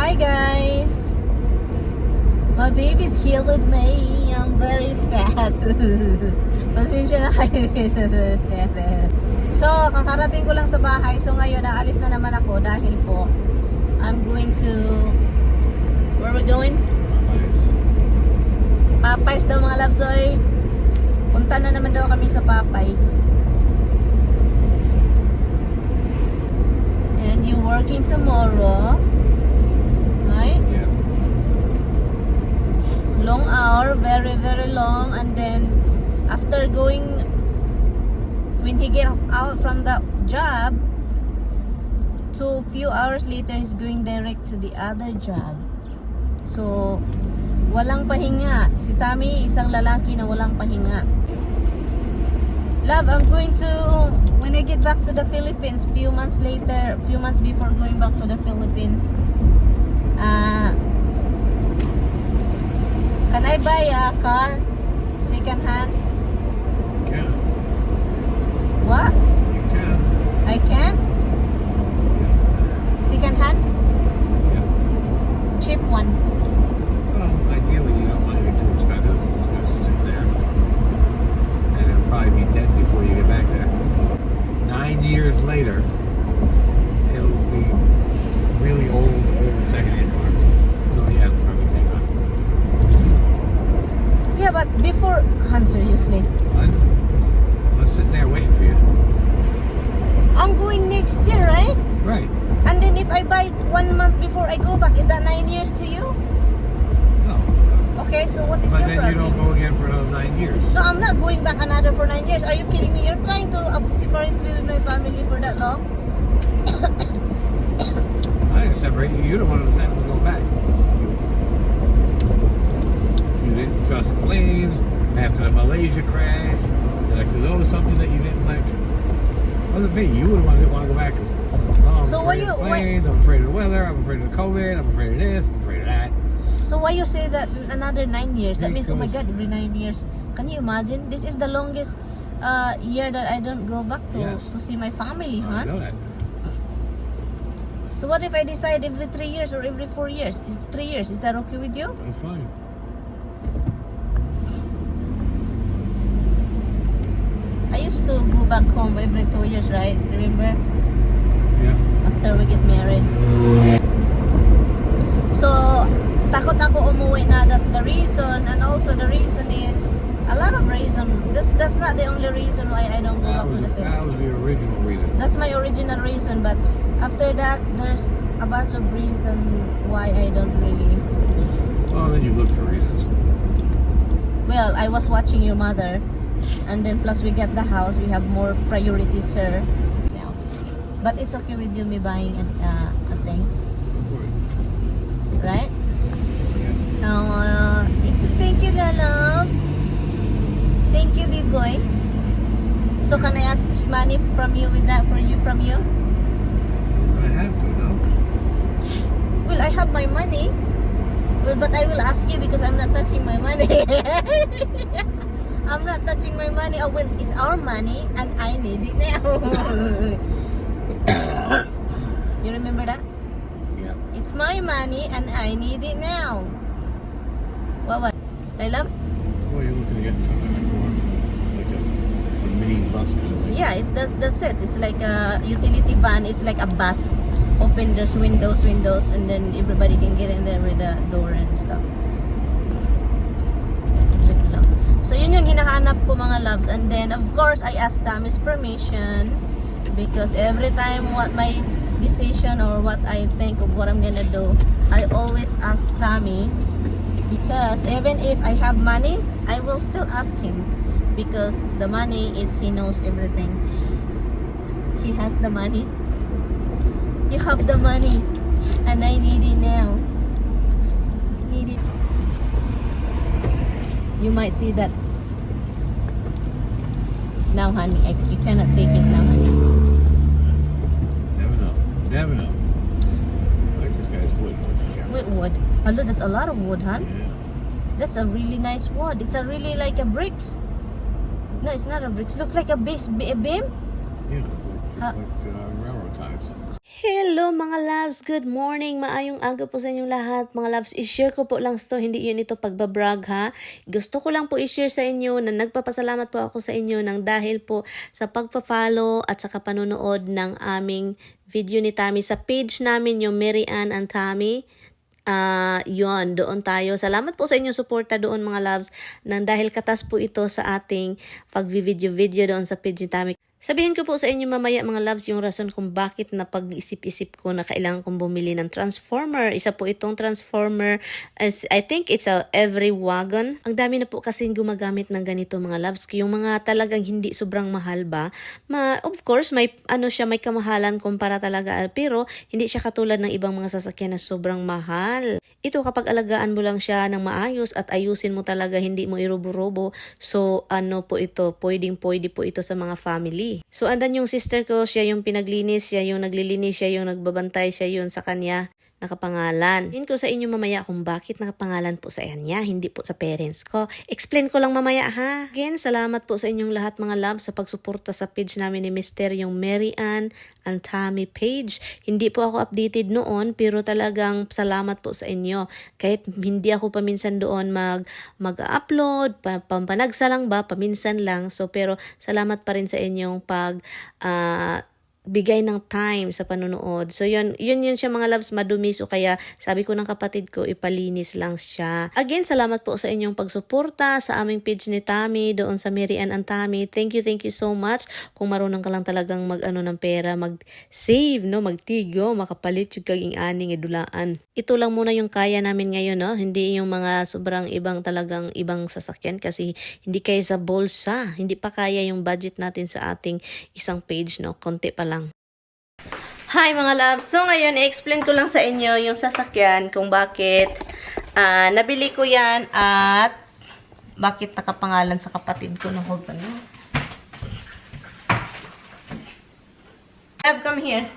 Hi guys! My baby's here with me. I'm very fat. Pasensya na kayo So, kakarating ko lang sa bahay. So ngayon, naalis na naman ako dahil po I'm going to... Where are we going? Popeyes daw mga labsoy. Punta na naman daw kami sa Popeyes. And you working tomorrow? Right? Yeah. Long hour, very very long, and then after going, when he get out from the job, so few hours later he's going direct to the other job. So walang pahinga. Si Tommy, isang lalaki na walang pahinga. Love, I'm going to, when I get back to the Philippines, few months later, few months before going back to the Philippines, can I buy a car? Second hand? You can. What? You can. I can? Second hand? Yeah. Cheap one. Well, ideally, you don't want to get too expensive. It's going to sit there. And it'll probably be dead before you get back there. 9 years later, it'll be really old second-hand car. So, yeah, it'll probably take on. Yeah, but before, Han, seriously. Let's sit there waiting for you. I'm going next year, right? Right. And then if I buy 1 month before I go back, is that 9 years to you? No. Okay, so what is But your then you problem? don't go again for another 9 years. No, I'm not going back another for 9 years. Are you kidding me? You're trying to separate me with my family for that long? I didn't separate you. You're the one who was having to go back. You didn't trust planes after the Malaysia crash. Like, there's always something that you didn't like. It wasn't me. You would want to go back. Oh, I'm So afraid why of you- planes. I'm afraid of the weather. I'm afraid of COVID. I'm afraid of this. I'm afraid of that. So why you say that another 9 years? That means, oh my Because- God, every 9 years. Can you imagine? This is the longest year that I don't go back to Yes. to see my family, I huh? know that. So what if I decide every 3 years or every 4 years? 3 years, is that okay with you? That's fine. I used to go back home every 2 years, right? Remember? Yeah. After we get married. So, takot ako umuwi na. That's the reason. And also the reason is, a lot of reason. That's not the only reason why I don't go back to the Philippines. That was the original reason. That's my original reason, but after that, there's a bunch of reason why I don't really. Well, then you look for reasons. Well, I was watching your mother, and then plus we get the house, we have more priorities, sir. But it's okay with you me buying a thing, right? Thank you, love. Thank you, big boy. So can I ask money from you with that from you? I have to, no? Well, I have my money. Well, but I will ask you because I'm not touching my money. I'm not touching my money. Oh, well, it's our money and I need it now. You remember that? Yeah. It's my money and I need it now. What? I love? Well, you're looking to get something more like a mini bus kind of thing. Yeah, that's it. It's like a utility van. It's like a bus. Open there's windows, and then everybody can get in there with the door and stuff. So yun yung hinahanap ko, mga loves. And then of course I asked Tammy's permission because every time what my decision or what I think of what I'm gonna do, I always ask Tammy, because even if I have money, I will still ask him because the money is, he knows everything. He has the money. You have the money and I need it now. Need it. You might see that now, honey. You cannot take it now, honey. Never know. Never know. I like this guy's wood. Wait, wood. Hello, that's a lot of wood, huh? Yeah. That's a really nice wood. It's a really like a bricks. No, it's not a bricks. Looks like a base, a beam. Yeah, it's like railroad ties. Hello mga loves! Good morning! Maayong aga po sa inyong lahat. Mga loves, i-share ko po lang ito. Hindi yun ito pagbabrag ha. Gusto ko lang po i-share sa inyo na nagpapasalamat po ako sa inyo ng dahil po sa pagpa-follow at sa panonood ng aming video ni Tammy sa page namin, yung Mary Ann and Tammy. Yun, doon tayo. Salamat po sa inyong suporta doon mga loves. Nang dahil katas po ito sa ating pag-video doon sa page ni Tammy. Sabihin ko po sa inyo mamaya mga loves yung rason kung bakit na pag-isip-isip ko na kailangan kong bumili ng transformer. Isa po itong transformer, I think it's a every wagon. Ang dami na po kasing gumagamit ng ganito mga loves. Yung mga talagang hindi sobrang mahal ba, of course may may kamahalan kumpara talaga, pero hindi siya katulad ng ibang mga sasakyan na sobrang mahal. Ito kapag alagaan mo lang siya ng maayos at ayusin mo talaga, hindi mo irubo-robo. So po ito, pwede po ito sa mga family. So andan yung sister ko, siya yung pinaglinis, siya yung naglilinis, siya yung nagbabantay, siya yung sa kanya nakapangalan. Explain ko sa inyo mamaya kung bakit nakapangalan po sa kanya, hindi po sa parents ko. Explain ko lang mamaya ha. Again, salamat po sa inyong lahat mga loves sa pagsuporta sa page namin ni Mr. yung Mary Ann and Tammy page. Hindi po ako updated noon, pero talagang salamat po sa inyo. Kahit hindi ako paminsan doon mag-upload, pampanagsa lang ba, paminsan lang. So pero salamat pa rin sa inyong bigay ng time sa panonood. So yun siya mga loves, madumi. So kaya sabi ko ng kapatid ko, ipalinis lang siya. Again, salamat po sa inyong pagsuporta sa aming page ni Tammy doon sa Mary Ann and Tammy. Thank you so much. Kung marunong ka lang talagang ng pera, mag-save, no, magtigo, makapalit yung kaging aning idulaan. Ito lang muna yung kaya namin ngayon, no. Hindi yung mga sobrang ibang sasakyan kasi hindi kaya sa bulsa. Hindi pa kaya yung budget natin sa ating isang page, no. Konti pa lang. Hi mga loves! So ngayon, i-explain ko lang sa inyo yung sasakyan kung bakit nabili ko yan at bakit nakapangalan sa kapatid ko na hold on. Come here.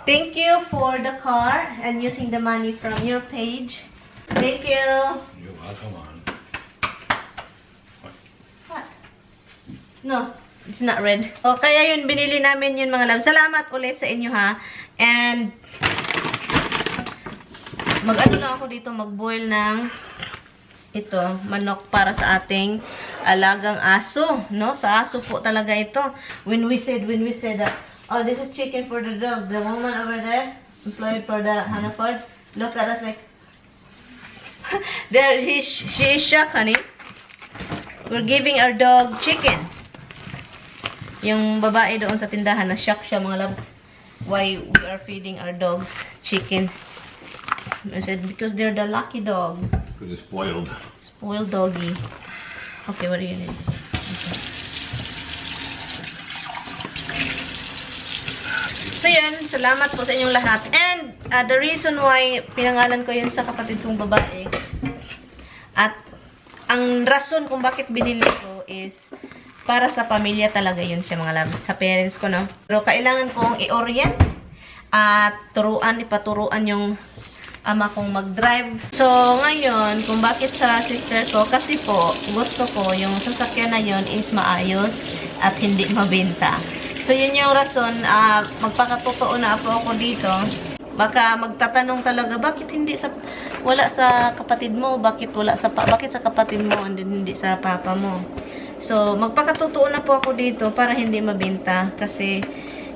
Thank you for the car and using the money from your page. Thank you. You're welcome on. What? No. It's not red. O, kaya yun, binili namin yun mga love. Salamat ulit sa inyo ha. And, lang ako dito, mag-boil ng ito, manok para sa ating alagang aso. No? Sa aso po talaga ito. When we said that, oh, this is chicken for the dog. The woman over there, employed for the Hannaford, look at us like, there, she is shocked, honey. We're giving our dog chicken. Yung babae doon sa tindahan, na-shock siya mga loves. Why we are feeding our dogs chicken. I said, because they're the lucky dog. Because it's spoiled. Spoiled doggy. Okay, what do you need? Okay. So yun, salamat po sa inyong lahat. And the reason why pinangalan ko yun sa kapatid kong babae, at ang rason kung bakit binili ko is para sa pamilya talaga yun siya mga loves. Sa parents ko, no? Pero kailangan kong i-orient at ipaturuan yung ama kong mag-drive. So, ngayon, kung bakit sa sister ko, kasi po, gusto ko yung sasakyan na yun is maayos at hindi mabenta. So, yun yung rason, magpakatotoo na po ako dito. Baka magtatanong talaga, bakit wala sa kapatid mo? Bakit sa kapatid mo and hindi sa papa mo? So, magpakatotoo na po ako dito para hindi mabenta. Kasi,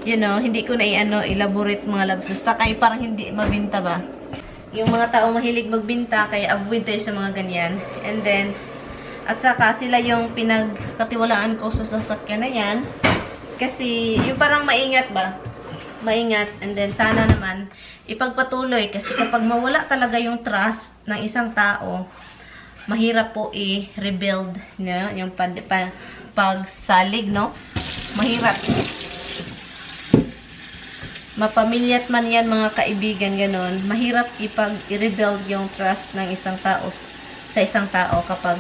hindi ko na elaborate mga loves. Basta kayo parang hindi mabenta ba? Yung mga tao mahilig magbenta, kaya avoid tayo sa mga ganyan. And then, at saka sila yung pinagkatiwalaan ko sa sasakyan na yan. Kasi, yung parang maingat ba? Maingat. And then, sana naman, ipagpatuloy. Kasi kapag mawala talaga yung trust ng isang tao, mahirap po i-rebuild, no? Yung pagsalig, no? Mahirap. Mapamilyat man yan, mga kaibigan, ganon. Mahirap i-rebuild yung trust ng isang tao sa isang tao kapag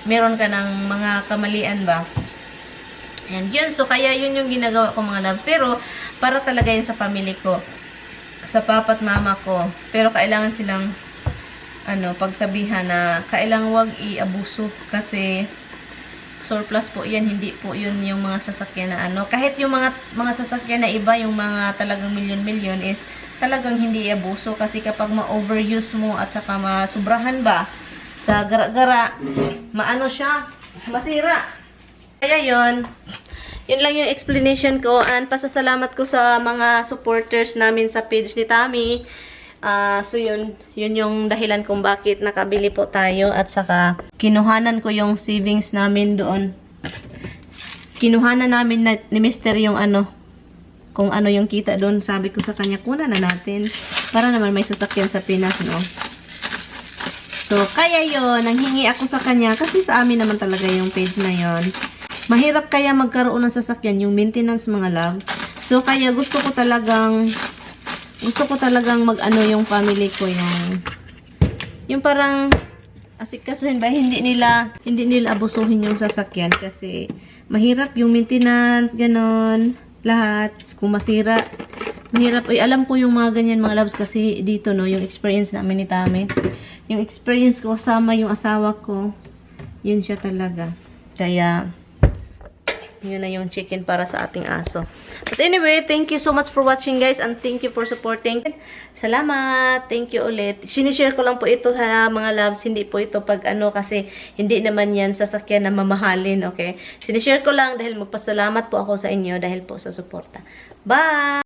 meron ka ng mga kamalian ba. And yun, so kaya yun yung ginagawa ko mga love. Pero, para talaga yun sa family ko. Sa papa at mama ko. Pero kailangan silang pagsabihan na kailangan wag i-abuso kasi Surplus po yan, hindi po yun yung mga sasakyan na ano. Kahit yung mga sasakyan na iba, yung mga talagang milyon-milyon is talagang hindi abuso. Kasi kapag ma-overuse mo at saka masubrahan ba sa gara-gara, maano siya, masira. Kaya yun lang yung explanation ko. And pasasalamat ko sa mga supporters namin sa page ni Tami. So yun yung dahilan kung bakit nakabili po tayo at saka kinuhanan ko yung savings namin doon. Kinuhanan namin ni Mr. yung ano, kung ano yung kita doon. Sabi ko sa kanya, kunan na natin para naman may sasakyan sa Pinas, no? So kaya yun, nanghingi ako sa kanya kasi sa amin naman talaga yung page na yon. Mahirap kaya magkaroon ng sasakyan, yung maintenance, mga love. So kaya gusto ko talagang mag-ano yung family ko, yung parang asikasuhin ba, hindi nila abusuhin yung sasakyan kasi mahirap yung maintenance, ganon, lahat. Kung masira, mahirap. Ay, alam ko yung mga ganyan, mga loves, kasi dito, no, yung experience namin ni Tami. Yung experience ko kasama yung asawa ko, yun siya talaga. Kaya yun na yung chicken para sa ating aso. But anyway, thank you so much for watching, guys, and thank you for supporting. Salamat. Thank you ulit. Sinishare ko lang po ito, ha, mga loves. Hindi po ito pag ano, kasi hindi naman yan sasakyan na mamahalin, okay? Sinishare ko lang dahil magpasalamat po ako sa inyo dahil po sa suporta. Bye!